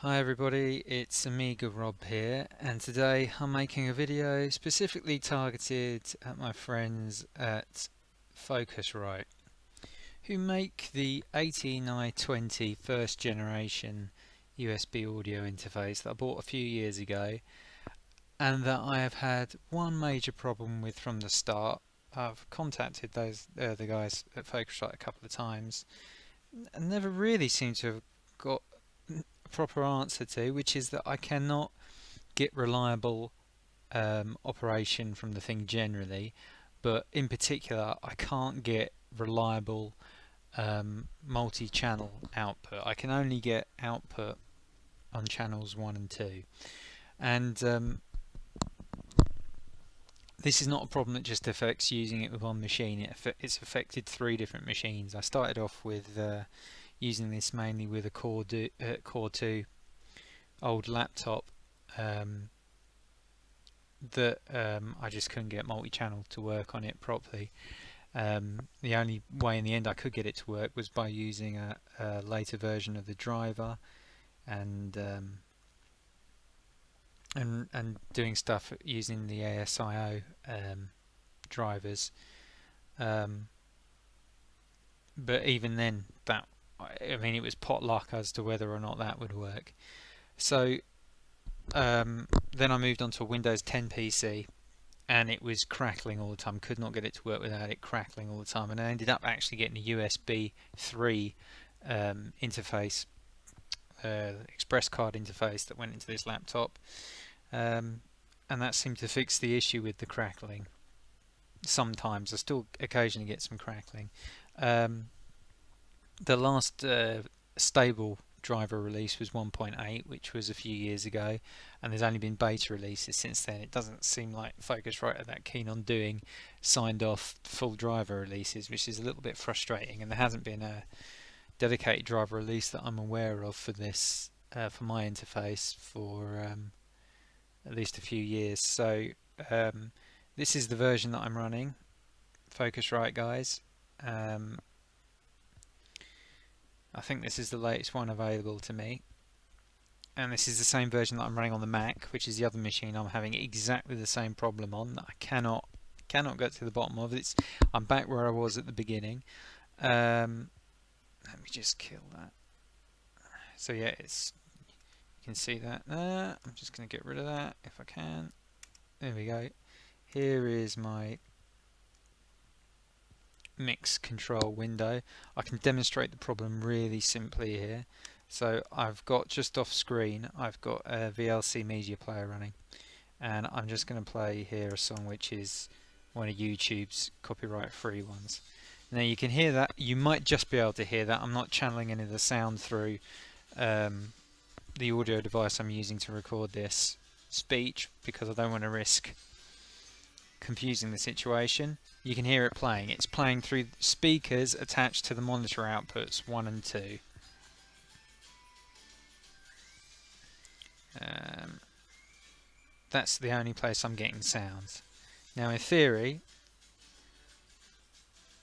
Hi everybody, it's Amiga Rob here, and today I'm making a video specifically targeted at my friends at Focusrite, who make the 18i20 first generation USB audio interface that I bought a few years ago, and that I have had one major problem with from the start. I've contacted the guys at Focusrite a couple of times, and never really seem to have got proper answer to, which is that I cannot get reliable operation from the thing generally, but in particular I can't get reliable multi-channel output. I can only get output on channels 1 and 2, and this is not a problem that just affects using it with one machine. It's affected 3 different machines. I started off with using this mainly with a Core 2 old laptop that I just couldn't get multi-channel to work on it properly. The only way in the end I could get it to work was by using a later version of the driver and doing stuff using the ASIO drivers. But even then, it was pot luck as to whether or not that would work. So then I moved on to a Windows 10 PC, and it was crackling all the time. Could not get it to work without it crackling all the time, and I ended up actually getting a USB 3 interface, express card interface that went into this laptop, and that seemed to fix the issue with the crackling. Sometimes I still occasionally get some crackling. The last stable driver release was 1.8, which was a few years ago, and there's only been beta releases since then. It doesn't seem like Focusrite are that keen on doing signed off full driver releases, which is a little bit frustrating, and there hasn't been a dedicated driver release that I'm aware of for this for my interface for at least a few years. So this is the version that I'm running, Focusrite guys. I think this is the latest one available to me, and this is the same version that I'm running on the Mac, which is the other machine I'm having exactly the same problem on, that I cannot get to the bottom of. I'm back where I was at the beginning. Let me just kill that. So yeah, you can see that there. I'm just going to get rid of that if I can. There we go. Here is my mix control window. I can demonstrate the problem really simply here. So I've got, just off screen, I've got a VLC media player running, and I'm just going to play here a song which is one of YouTube's copyright free ones. Now you can hear that. You might just be able to hear that. I'm not channeling any of the sound through the audio device I'm using to record this speech, because I don't want to risk confusing the situation. You can hear it playing. It's playing through speakers attached to the monitor outputs 1 and 2. That's the only place I'm getting sounds. Now in theory,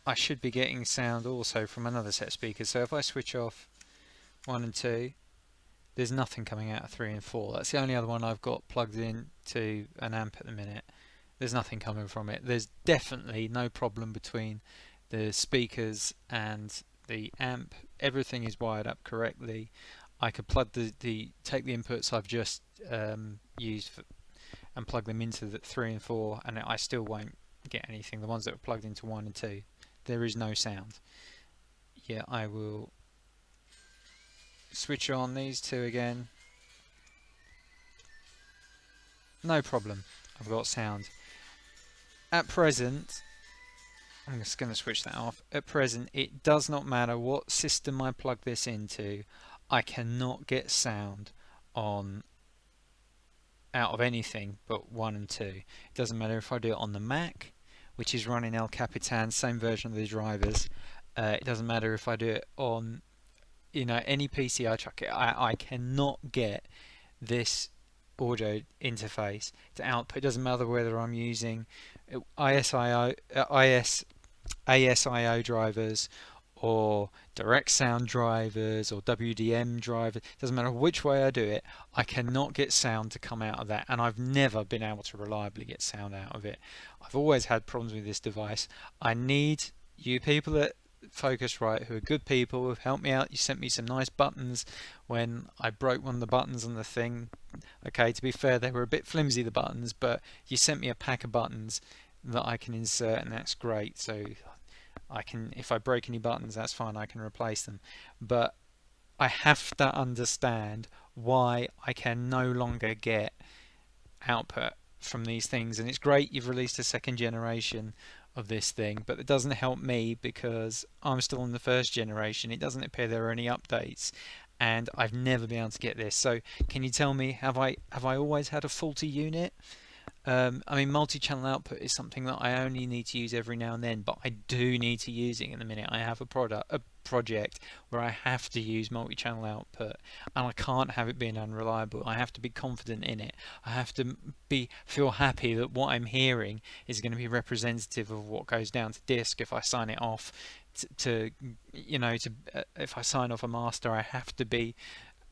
I should be getting sound also from another set of speakers. So if I switch off 1 and 2, there's nothing coming out of 3 and 4. That's the only other one I've got plugged in to an amp at the minute. There's nothing coming from it. There's definitely no problem between the speakers and the amp. Everything is wired up correctly. I could plug take the inputs I've just used and plug them into the 3 and 4, and I still won't get anything. The ones that are plugged into 1 and 2, there is no sound. Yeah, I will switch on these 2 again. No problem. I've got sound. At present, I'm just going to switch that off. At present, it does not matter what system I plug this into, I cannot get sound on out of anything but 1 and 2. It doesn't matter if I do it on the Mac, which is running El Capitan, same version of the drivers. It doesn't matter if I do it on any PC I chuck it. I cannot get this audio interface to output. It doesn't matter whether I'm using ASIO drivers or direct sound drivers or WDM drivers, doesn't matter which way I do it, I cannot get sound to come out of that, and I've never been able to reliably get sound out of it. I've always had problems with this device. I need you people at Focusrite, who are good people, who have helped me out. You sent me some nice buttons when I broke one of the buttons on the thing. Okay, to be fair, they were a bit flimsy, the buttons, but you sent me a pack of buttons that I can insert, and that's great. So I can, if I break any buttons, that's fine, I can replace them. But I have to understand why I can no longer get output from these things. And it's great you've released a second generation of this thing, but it doesn't help me because I'm still on the first generation. It doesn't appear there are any updates, and I've never been able to get this. So can you tell me, have I always had a faulty unit? I mean, multi-channel output is something that I only need to use every now and then, but I do need to use it in the minute. I have a project where I have to use multi-channel output, and I can't have it being unreliable. I have to be confident in it. I have to feel happy that what I'm hearing is going to be representative of what goes down to disk if I sign it off. If I sign off a master, I have to be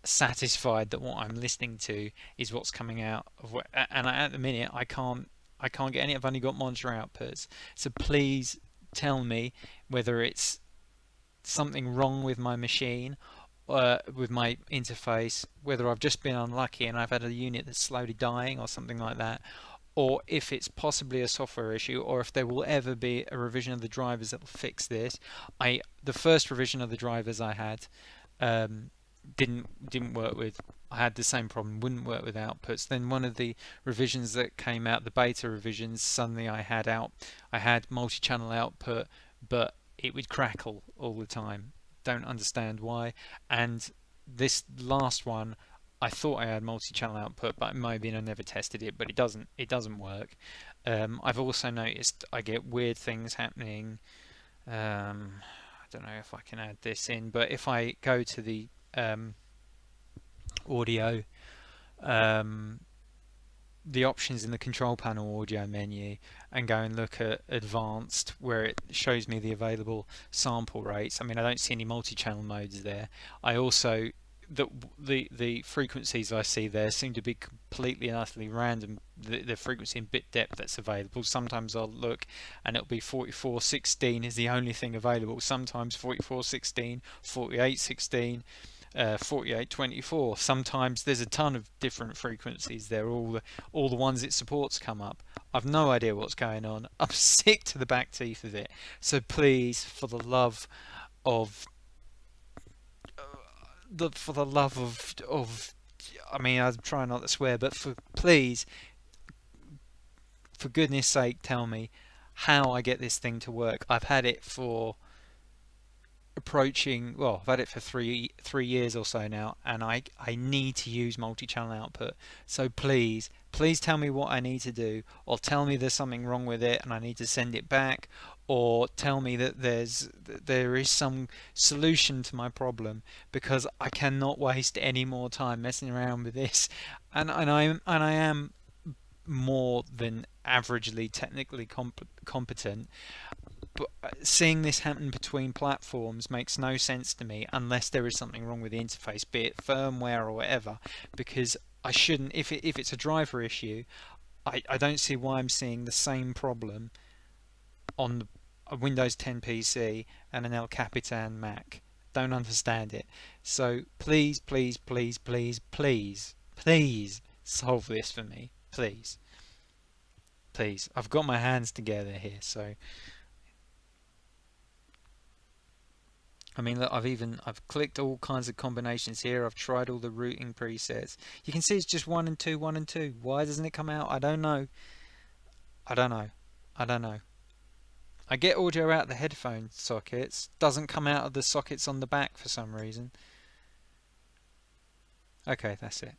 satisfied that what I'm listening to is what's coming out of what, and at the minute I can't get any. I've only got monitor outputs. So please tell me whether it's something wrong with my machine, with my interface, whether I've just been unlucky and I've had a unit that's slowly dying or something like that, or if it's possibly a software issue, or if there will ever be a revision of the drivers that will fix this. The first revision of the drivers I had didn't work with. I had the same problem, wouldn't work with outputs. Then one of the revisions that came out, the beta revisions, suddenly I had multi-channel output, but it would crackle all the time. Don't understand why. And this last one, I thought I had multi-channel output, but it might have been I never tested it, but it doesn't work. I've also noticed I get weird things happening. I don't know if I can add this in, but if I go to the audio, the options in the control panel audio menu, and go and look at advanced, where it shows me the available sample rates. I mean, I don't see any multi-channel modes there. I also, the frequencies I see there seem to be completely and utterly random. The frequency and bit depth that's available. Sometimes I'll look and it'll be 4416 is the only thing available. Sometimes 4416, 4816, 4824. Sometimes there's a ton of different frequencies there. All the ones it supports come up. I've no idea what's going on. I'm sick to the back teeth of it. So please, for the love of I mean, I'm trying not to swear, but please, for goodness sake, tell me how I get this thing to work. I've had it for I've had it for three years or so now, and I need to use multi-channel output. So please tell me what I need to do, or tell me there's something wrong with it and I need to send it back, or tell me that there is some solution to my problem, because I cannot waste any more time messing around with this. And I am more than averagely technically competent. But seeing this happen between platforms makes no sense to me unless there is something wrong with the interface, be it firmware or whatever, because I shouldn't, if it's a driver issue, I don't see why I'm seeing the same problem on a Windows 10 PC and an El Capitan Mac. Don't understand it. So please solve this for me. Please. I've got my hands together here, so I mean, look, I've clicked all kinds of combinations here. I've tried all the routing presets. You can see it's just 1 and 2, 1 and 2. Why doesn't it come out? I don't know. I get audio out the headphone sockets. Doesn't come out of the sockets on the back for some reason. Okay, that's it.